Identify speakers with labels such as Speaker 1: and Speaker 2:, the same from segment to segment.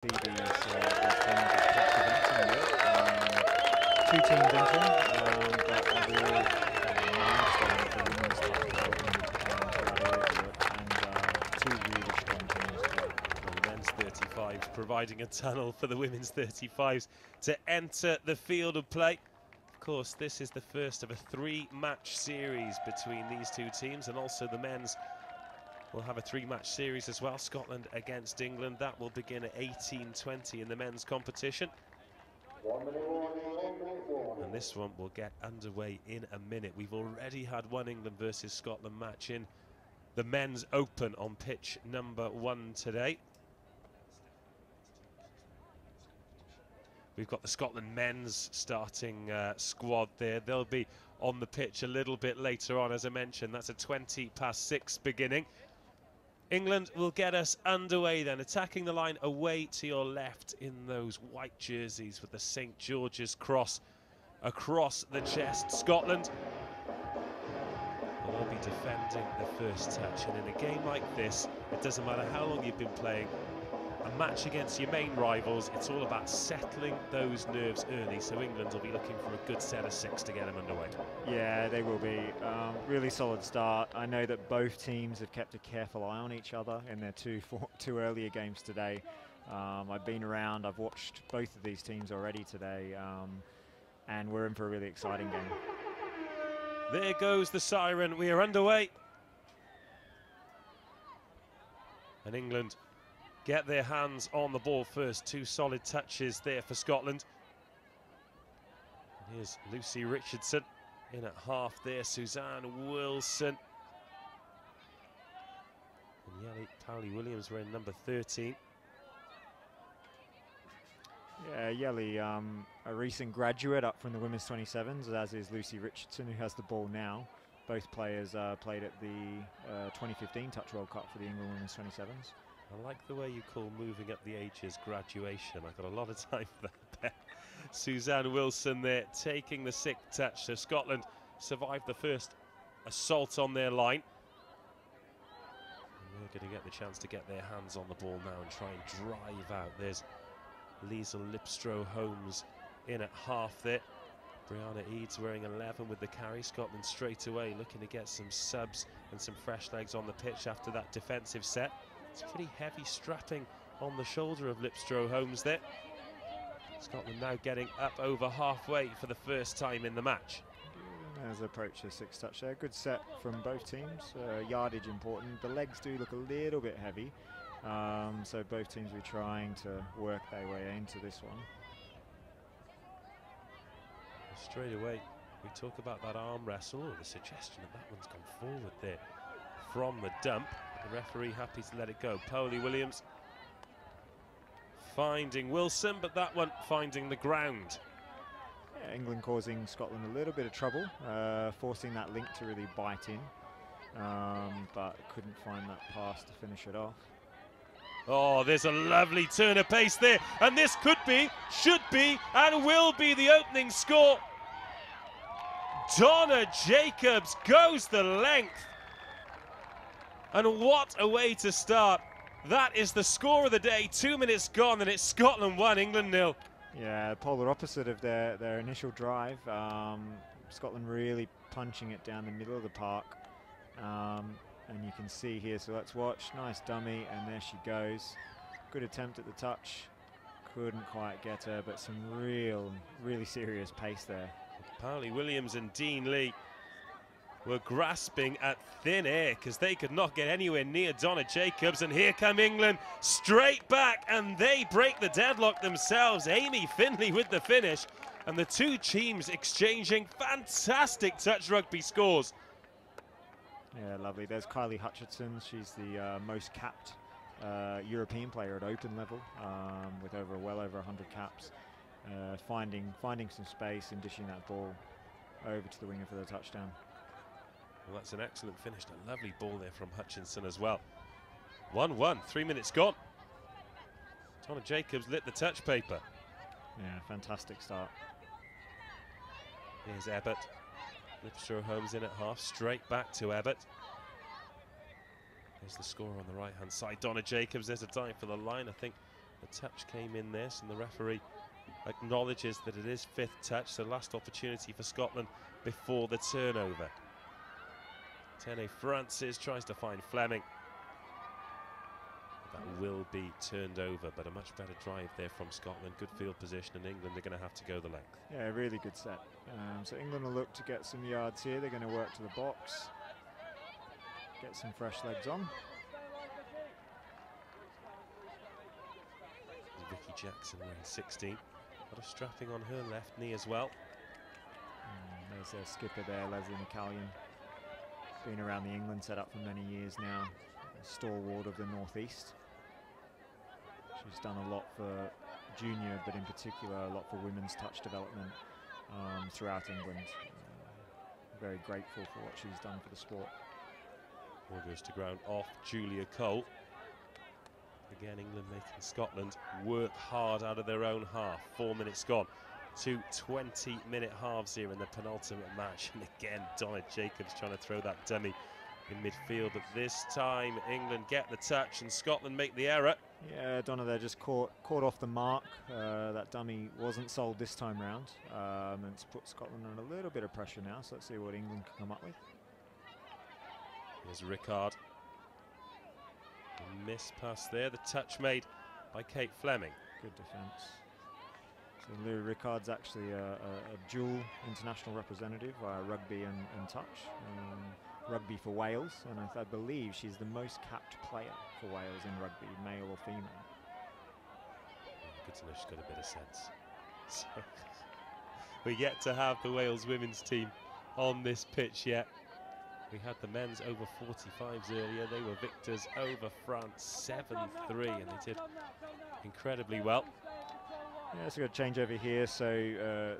Speaker 1: these games of catch events in Europe. Two teams entering, but a real milestone for women's touch development throughout all of Europe, and two really strong teams as well.
Speaker 2: The men's 35s providing a tunnel for the women's 35s to enter the field of play. Of course, this is the first of a three-match series between these two teams, and also the men's will have a three-match series as well. Scotland against England. That will begin at 18:20 in the men's competition. And this one will get underway in a minute. We've already had one England versus Scotland match in the men's open on pitch number 1 today. We've got the Scotland men's starting squad there. They'll be on the pitch a little bit later on, as I mentioned. That's a 6:20 beginning. England will get us underway then, attacking the line away to your left in those white jerseys with the St. George's cross across the chest. Scotland will be defending the first touch, and in a game like this, it doesn't matter how long you've been playing, a match against your main rivals, it's all about settling those nerves early, so England will be looking for a good set of 6 to get them underway.
Speaker 1: Yeah, they will be. Really solid start. I know that both teams have kept a careful eye on each other in their two earlier games today. I've been around, I've watched both of these teams already today, and we're in for a really exciting game.
Speaker 2: There goes the siren, we are underway. And England get their hands on the ball first. 2 solid touches there for Scotland. And here's Lucy Richardson in at half there. Suzanne Wilson. And Pauli Williams wearing number 13.
Speaker 1: Yeah, Yelly, a recent graduate up from the women's 27s, as is Lucy Richardson, who has the ball now. Both players played at the 2015 Touch World Cup for the England women's 27s.
Speaker 2: I like the way you call moving up the ages graduation. I've got a lot of time for that. Suzanne Wilson there taking the 6th touch. So Scotland survived the first assault on their line. And they're going to get the chance to get their hands on the ball now and try and drive out. There's Liesl Lipstrow-Holmes in at half there. Brianna Eads wearing 11 with the carry. Scotland straight away looking to get some subs and some fresh legs on the pitch after that defensive set. It's pretty heavy strapping on the shoulder of Lipstrow-Holmes there. Scotland now getting up over halfway for the first time in the match.
Speaker 1: As approach the 6th touch there, good set from both teams. Yardage important. The legs do look a little bit heavy, so both teams will be trying to work their way into this one.
Speaker 2: Straight away, we talk about that arm wrestle. The suggestion that one's gone forward there from the dump. The referee happy to let it go. Pauli Williams finding Wilson, but that one finding the ground.
Speaker 1: Yeah, England causing Scotland a little bit of trouble, forcing that link to really bite in, but couldn't find that pass to finish it off.
Speaker 2: Oh, there's a lovely turn of pace there, and this could be, should be, and will be the opening score. Donna Jacobs goes the length. And what a way to start. That is the score of the day. 2 minutes gone, and it's Scotland 1, England 0.
Speaker 1: Yeah, polar opposite of their initial drive. Scotland really punching it down the middle of the park. And you can see here, so let's watch. Nice dummy, and there she goes. Good attempt at the touch. Couldn't quite get her, but some really serious pace there.
Speaker 2: Pauli Williams and Dean Lee were grasping at thin air because they could not get anywhere near Donna Jacobs, and here come England straight back, and they break the deadlock themselves. Amy Finlay with the finish, and the two teams exchanging fantastic touch rugby scores.
Speaker 1: Yeah, lovely. There's Kylie Hutchinson. She's the most capped European player at open level, with well over 100 caps. Finding some space and dishing that ball over to the winger for the touchdown.
Speaker 2: Well, that's an excellent finish. A lovely ball there from Hutchinson as well. 1-1, 3 minutes gone. Donna Jacobs lit the touch paper.
Speaker 1: Yeah, fantastic start.
Speaker 2: Here's Ebbott. Lipstrow-Holmes in at half, straight back to Ebbott. There's the score on the right-hand side. Donna Jacobs, there's a dive for the line. I think The touch came in this, and the referee acknowledges that it is 5th touch, so last opportunity for Scotland before the turnover. Tene Francis tries to find Fleming. That will be turned over, but a much better drive there from Scotland. Good field position, and England are going to have to go the length.
Speaker 1: Yeah, really good set. So England will look to get some yards here. They're going to work to the box, get some fresh legs on.
Speaker 2: Vicky Jackson wearing 16. Got a strapping on her left knee as well.
Speaker 1: There's their skipper there, Leslie McCallion. Been around the England setup for many years now. A stalwart of the Northeast. She's done a lot for junior, but in particular a lot for women's touch development throughout England. Very grateful for what she's done for the sport.
Speaker 2: Ball goes to ground off Julia Cole. Again, England making Scotland work hard out of their own half. 4 minutes gone. 2 20-minute halves here in the penultimate match. And again, Donna Jacobs trying to throw that dummy in midfield. But this time, England get the touch and Scotland make the error.
Speaker 1: Yeah, Donna there just caught off the mark. That dummy wasn't sold this time round. And it's put Scotland under a little bit of pressure now. So let's see what England can come up with.
Speaker 2: Here's Rickard. A miss pass there. The touch made by Kate Fleming.
Speaker 1: Good defence. So Lou Rickard's actually a dual international representative via rugby and touch. Rugby for Wales, and I believe she's the most capped player for Wales in rugby, male or female.
Speaker 2: Good to know she's got a bit of sense. So we're yet to have the Wales women's team on this pitch yet. We had the men's over 45s earlier. They were victors over France 7-3, and they did incredibly well.
Speaker 1: Yeah, it's a good change over here. So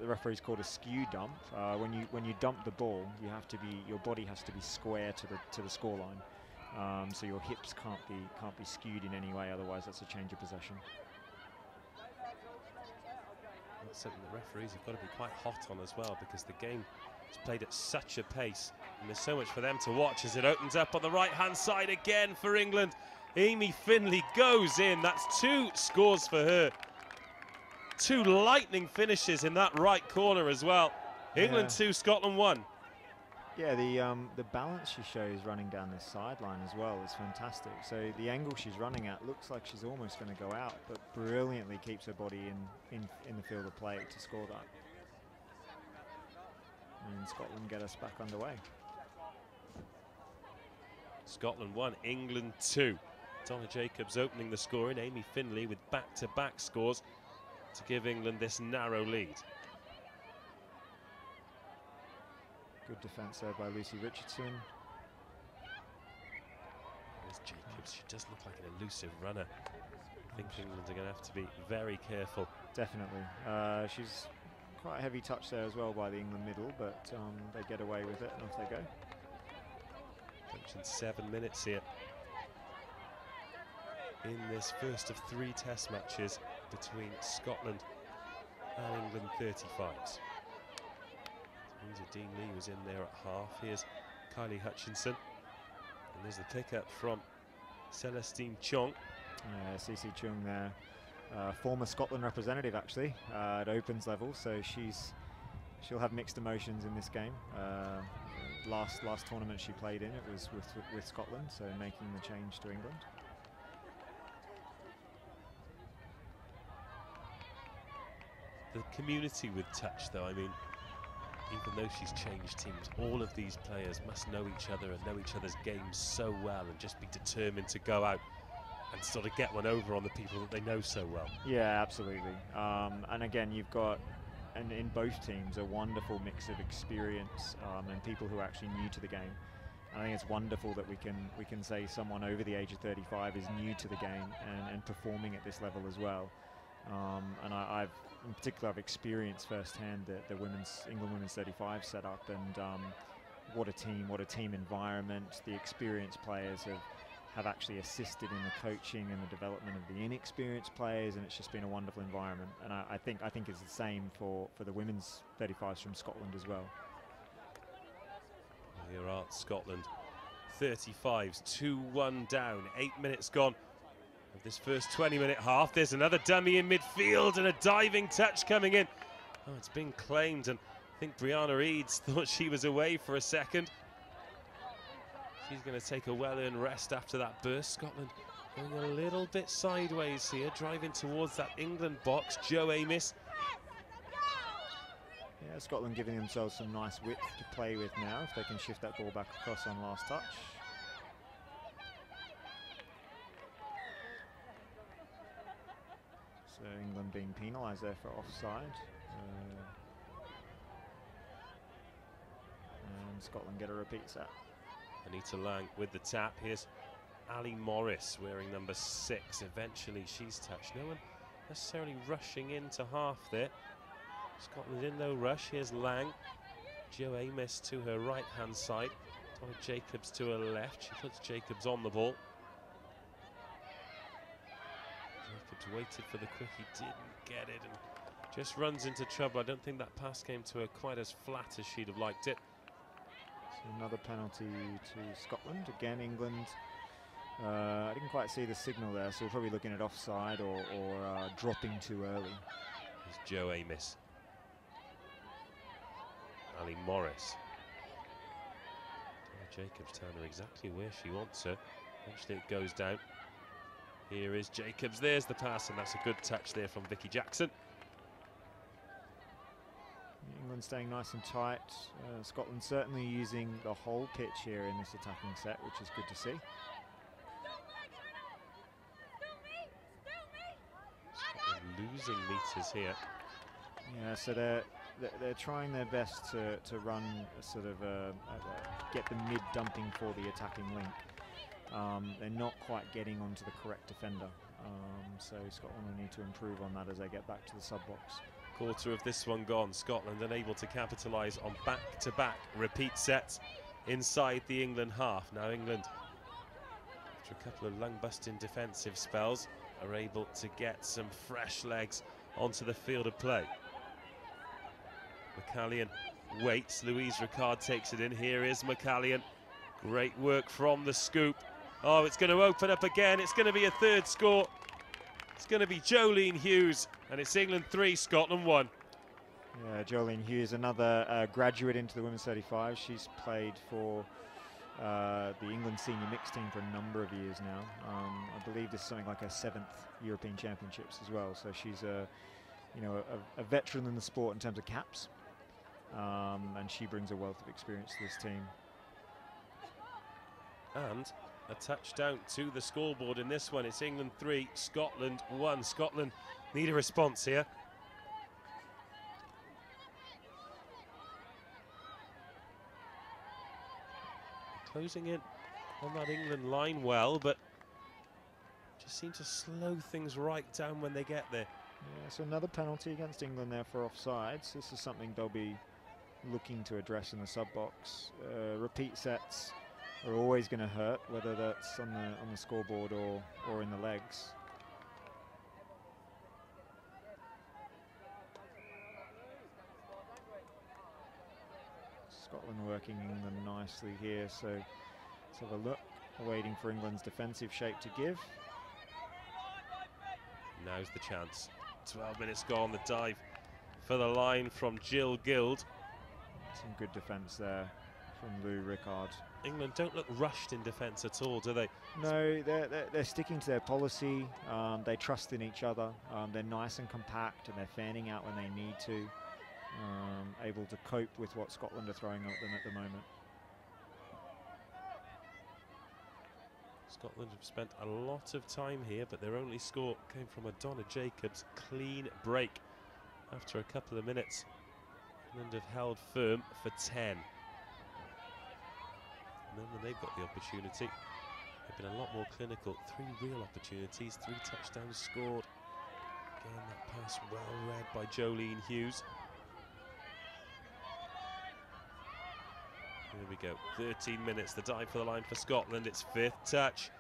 Speaker 1: the referee's called a skew dump. When you dump the ball, your body has to be square to the scoreline. So your hips can't be skewed in any way. Otherwise, that's a change of possession.
Speaker 2: That's something the referees have got to be quite hot on as well, because the game is played at such a pace, and there's so much for them to watch as it opens up on the right-hand side again for England. Amy Finlay goes in. That's 2 scores for her. 2 lightning finishes in that right corner as well. England 2, Scotland 1.
Speaker 1: Yeah, the balance she shows running down this sideline as well is fantastic. So the angle she's running at looks like she's almost going to go out, but brilliantly keeps her body in the field of play to score that. And Scotland get us back underway.
Speaker 2: Scotland 1, England 2. Donna Jacobs opening the scoring. Amy Finlay with back-to-back scores to give England this narrow lead.
Speaker 1: Good defence there by Lucy Richardson.
Speaker 2: There's Jacobs. She does look like an elusive runner. I think England are going to have to be very careful.
Speaker 1: Definitely. She's quite a heavy touch there as well by the England middle, but they get away with it, and off they go.
Speaker 2: Approaching 7 minutes here in this first of 3 test matches between Scotland and England 35s. Lindsay Dean Lee was in there at half. Here's Kylie Hutchinson. And there's the pickup from Celestine Chong.
Speaker 1: Yeah, CC Chung there. Former Scotland representative actually at opens level, so she'll have mixed emotions in this game. Last tournament she played in, it was with Scotland, so making the change to England.
Speaker 2: The community with touch, though, I mean, even though she's changed teams, all of these players must know each other and know each other's games so well, and just be determined to go out and sort of get one over on the people that they know so well.
Speaker 1: Yeah, absolutely. And again, you've got, and in both teams, a wonderful mix of experience and people who are actually new to the game. I think it's wonderful that we can say someone over the age of 35 is new to the game and performing at this level as well. And I've in particular, I've experienced firsthand the England women's 35 setup, and what a team environment. The experienced players have actually assisted in the coaching and the development of the inexperienced players, and it's just been a wonderful environment. And I think it's the same for the women's 35s from Scotland as well.
Speaker 2: Here are Scotland 35s, 2-1 down, 8 minutes gone of this first 20-minute half. There's another dummy in midfield and a diving touch coming in. Oh, it's been claimed, and I think Brianna Eads thought she was away for a second. She's going to take a well-earned rest after that burst. Scotland going a little bit sideways here, driving towards that England box. Joe Amos.
Speaker 1: Yeah, Scotland giving themselves some nice width to play with now, if they can shift that ball back across on last touch. So England being penalised there for offside. And Scotland get a repeat set.
Speaker 2: Anita Lang with the tap. Here's Ali Morris wearing number 6. Eventually she's touched. No one necessarily rushing into half there. Scotland in no rush. Here's Lang. Jo Amos to her right-hand side. Donna Jacobs to her left. She puts Jacobs on the ball. Jacobs waited for the quick. He didn't get it and just runs into trouble. I don't think that pass came to her quite as flat as she'd have liked it.
Speaker 1: So another penalty to Scotland. Again, England. I didn't quite see the signal there, so we're probably looking at offside or dropping too early.
Speaker 2: Here's Jo Amos. Ali Morris. Jacobs telling her exactly where she wants her. Eventually it goes down. Here is Jacobs. There's the pass, and that's a good touch there from Vicky Jackson.
Speaker 1: England staying nice and tight. Scotland certainly using the whole pitch here in this attacking set, which is good to see.
Speaker 2: Scotland losing meters here.
Speaker 1: Yeah, so they're trying their best to run a sort of get the mid dumping for the attacking link. They're not quite getting onto the correct defender, so Scotland will need to improve on that as they get back to the sub box.
Speaker 2: Quarter of this one gone. Scotland unable to capitalise on back-to-back repeat sets inside the England half. Now England, after a couple of lung-busting defensive spells, are able to get some fresh legs onto the field of play. McCallion waits. Louise Ricard takes it in. Here is McCallion. Great work from the scoop. Oh, it's going to open up again. It's going to be a third score. It's going to be Jolene Hughes, and it's England 3, Scotland 1.
Speaker 1: Yeah, Jolene Hughes, another graduate into the women's 35. She's played for the England senior mixed team for a number of years now. I believe this is something like her 7th European Championships as well. So she's a veteran in the sport in terms of caps, and she brings a wealth of experience to this team.
Speaker 2: And a touchdown to the scoreboard in this one. It's England 3, Scotland 1. Scotland need a response here. Closing in on that England line well, but just seem to slow things right down when they get there.
Speaker 1: Yeah, so another penalty against England there for offsides. This is something they'll be looking to address in the sub box. Repeat sets are always going to hurt, whether that's on the scoreboard or in the legs. Scotland working England nicely here, so let's have a look. Waiting for England's defensive shape to give.
Speaker 2: Now's the chance. 12 minutes gone. The dive for the line from Jill Guild.
Speaker 1: Some good defence there from Lou Ricard.
Speaker 2: England don't look rushed in defence at all, do they?
Speaker 1: No, they're sticking to their policy. They trust in each other. They're nice and compact, and they're fanning out when they need to. Able to cope with what Scotland are throwing at them at the moment.
Speaker 2: Scotland have spent a lot of time here, but their only score came from a Donna Jacobs clean break after a couple of minutes. England have held firm for 10. And then when they've got the opportunity, they've been a lot more clinical. 3 real opportunities, 3 touchdowns scored. Again, that pass well read by Jolene Hughes. Here we go, 13 minutes, the dive for the line for Scotland, it's 5th touch.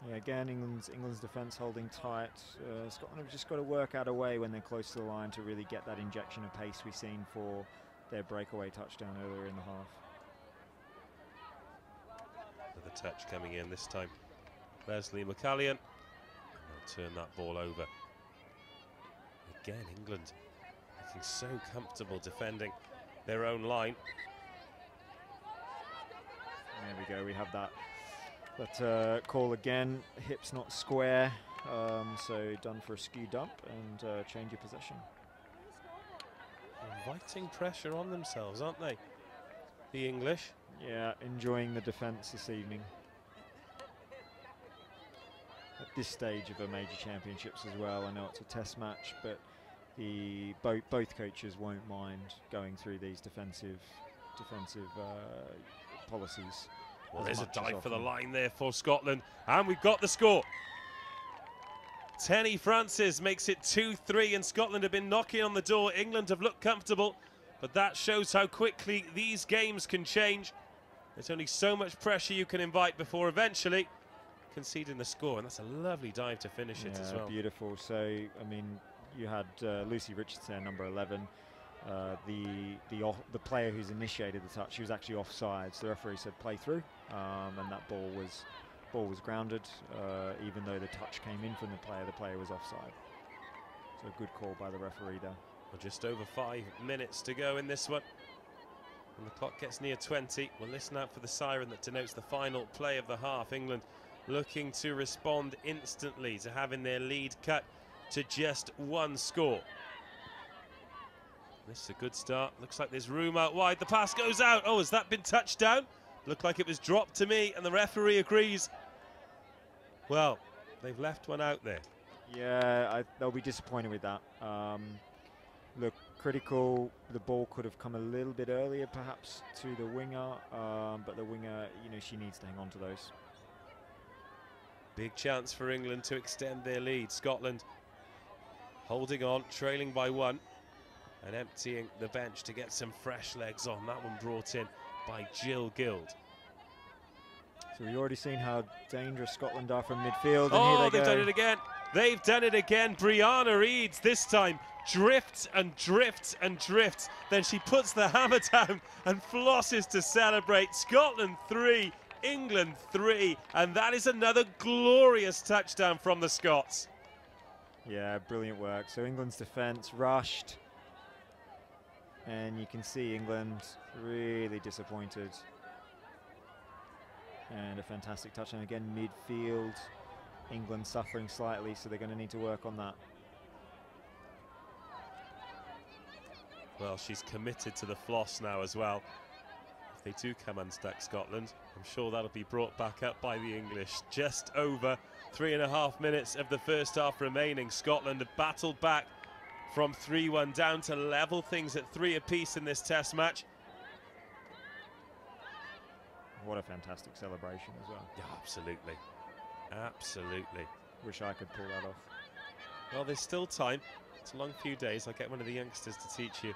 Speaker 1: Yeah, again, England's defence holding tight. Scotland have just got to work out a way when they're close to the line to really get that injection of pace we've seen for their breakaway touchdown earlier in the half.
Speaker 2: Another touch coming in this time Leslie McCallion. And they'll turn that ball over. Again, England looking so comfortable defending their own line.
Speaker 1: There we go, we have that call again. Hips not square, so done for a skew dump and change your possession.
Speaker 2: Inviting pressure on themselves, aren't they, the English?
Speaker 1: Yeah, enjoying the defence this evening. At this stage of a major championships as well, I know it's a test match, but both coaches won't mind going through these defensive policies.
Speaker 2: Well, there's a dive for the line there for Scotland, and we've got the score. Tenny Francis makes it 2-3, and Scotland have been knocking on the door. England have looked comfortable, but that shows how quickly these games can change. There's only so much pressure you can invite before eventually conceding the score, and that's a lovely dive to finish it as well.
Speaker 1: Beautiful. So, I mean, you had Lucy Richardson, number 11. The player who's initiated the touch, she was actually offside, so the referee said play through, and that ball was grounded, even though the touch came in from the player was offside. So a good call by the referee there.
Speaker 2: Well, just over 5 minutes to go in this one, and the clock gets near 20. We'll listen out for the siren that denotes the final play of the half. England looking to respond instantly to having their lead cut to just one score. This is a good start. Looks like there's room out wide. The pass goes out. Oh, has that been touched down? Looked like it was dropped to me, and the referee agrees. Well, they've left one out there.
Speaker 1: Yeah, they'll be disappointed with that. Look, critical. The ball could have come a little bit earlier, perhaps, to the winger, but the winger, she needs to hang on to those.
Speaker 2: Big chance for England to extend their lead. Scotland holding on, trailing by 1, and emptying the bench to get some fresh legs on. That one brought in by Jill Guild.
Speaker 1: So we've already seen how dangerous Scotland are from midfield. And
Speaker 2: oh,
Speaker 1: here
Speaker 2: they've done it again. They've done it again. Brianna Eads this time drifts and drifts and drifts. Then she puts the hammer down and flosses to celebrate. Scotland 3, England 3, and that is another glorious touchdown from the Scots.
Speaker 1: Yeah, brilliant work. So England's defence rushed, and you can see England really disappointed. And a fantastic touchdown again, midfield. England suffering slightly, so they're going to need to work on that.
Speaker 2: Well, she's committed to the floss now as well. If they do come unstuck, Scotland, I'm sure that'll be brought back up by the English. Just over 3.5 minutes of the first half remaining. Scotland have battled back from 3-1 down to level things at 3 apiece in this test match.
Speaker 1: What a fantastic celebration as well.
Speaker 2: Yeah, absolutely. Absolutely.
Speaker 1: Wish I could pull that off.
Speaker 2: Well, there's still time. It's a long few days. I'll get one of the youngsters to teach you.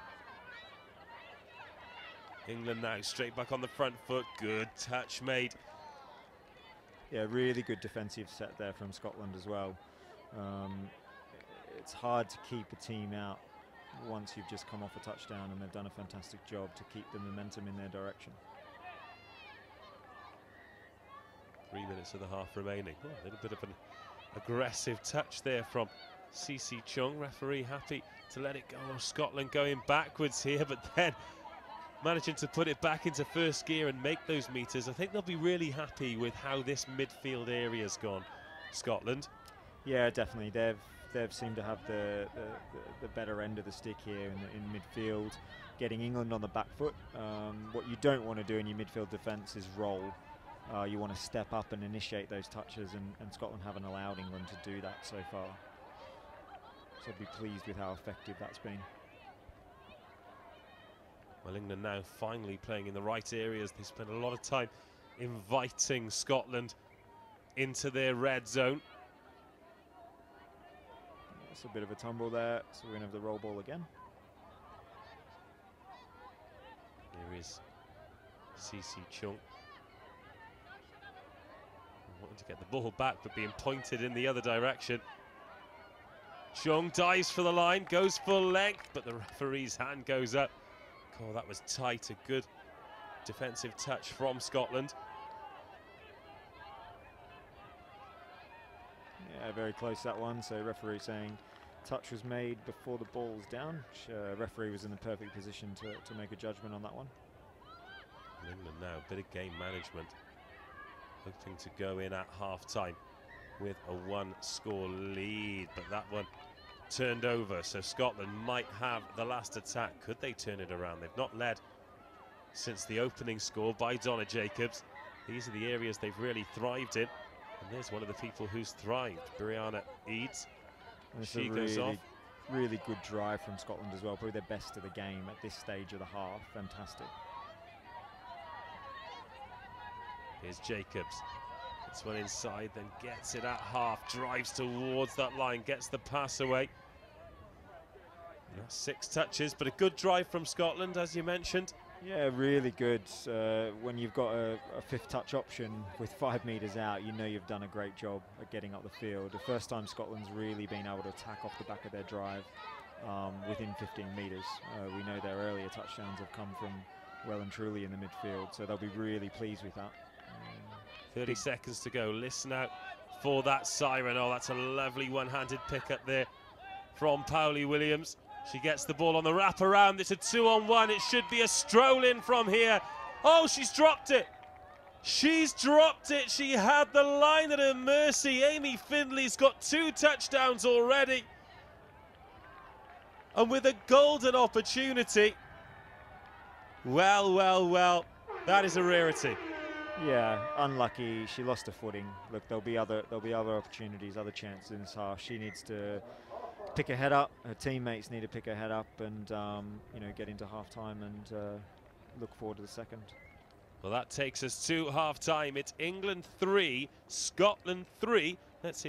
Speaker 2: England now straight back on the front foot. Good touch made.
Speaker 1: Yeah, really good defensive set there from Scotland as well. It's hard to keep a team out once you've just come off a touchdown, and they've done a fantastic job to keep the momentum in their direction.
Speaker 2: 3 minutes of the half remaining. Oh, a little bit of an aggressive touch there from Cece Chung. Referee happy to let it go. Scotland going backwards here, but then managing to put it back into first gear and make those meters. I think they'll be really happy with how this midfield area's gone, Scotland.
Speaker 1: Yeah, definitely. They've seemed to have the better end of the stick here in midfield, getting England on the back foot. What you don't want to do in your midfield defence is roll. You want to step up and initiate those touches, and Scotland haven't allowed England to do that so far. So I'd be pleased with how effective that's been.
Speaker 2: Well, England now finally playing in the right areas. They spent a lot of time inviting Scotland into their red zone.
Speaker 1: That's a bit of a tumble there, so we're going to have the roll ball again.
Speaker 2: Here is Cece Chung. Wanting to get the ball back, but being pointed in the other direction. Chung dives for the line, goes full length, but the referee's hand goes up. Oh, that was tight. A good defensive touch from Scotland.
Speaker 1: very close, that one. So referee saying touch was made before the ball's down. Referee was in the perfect position to make a judgment on that one.
Speaker 2: England now, a bit of game management, hoping to go in at half-time with a 1-score lead, but that one turned over, so Scotland might have the last attack. Could they turn it around? They've not led since the opening score by Donna Jacobs. These are the areas they've really thrived in, and there's one of the people who's thrived, Brianna Eads. She goes off.
Speaker 1: Really good drive from Scotland as well, probably their best of the game at this stage of the half. Fantastic.
Speaker 2: Here's Jacobs. This one inside, then gets it at half, drives towards that line, gets the pass away. Yeah, 6 touches, but a good drive from Scotland, as you mentioned.
Speaker 1: Yeah, really good. When you've got a 5th touch option with 5 metres out, you know you've done a great job at getting up the field. The first time Scotland's really been able to attack off the back of their drive within 15 metres. We know their earlier touchdowns have come from well and truly in the midfield, so they'll be really pleased with that.
Speaker 2: 30 seconds to go. Listen out for that siren. Oh, that's a lovely one-handed pick up there from Pauli Williams. She gets the ball on the wraparound. It's a 2-on-1. It should be a stroll in from here. Oh, she's dropped it. She's dropped it. She had the line at her mercy. Amy Findley's got 2 touchdowns already. And with a golden opportunity. Well, well, well. That is a rarity.
Speaker 1: Yeah, unlucky. She lost her footing. Look, there'll be other opportunities, other chances in this half. She needs to pick her head up. Her teammates need to pick her head up and you know, get into half-time and look forward to the second.
Speaker 2: Well, that takes us to half-time. It's England 3, Scotland 3. Let's see.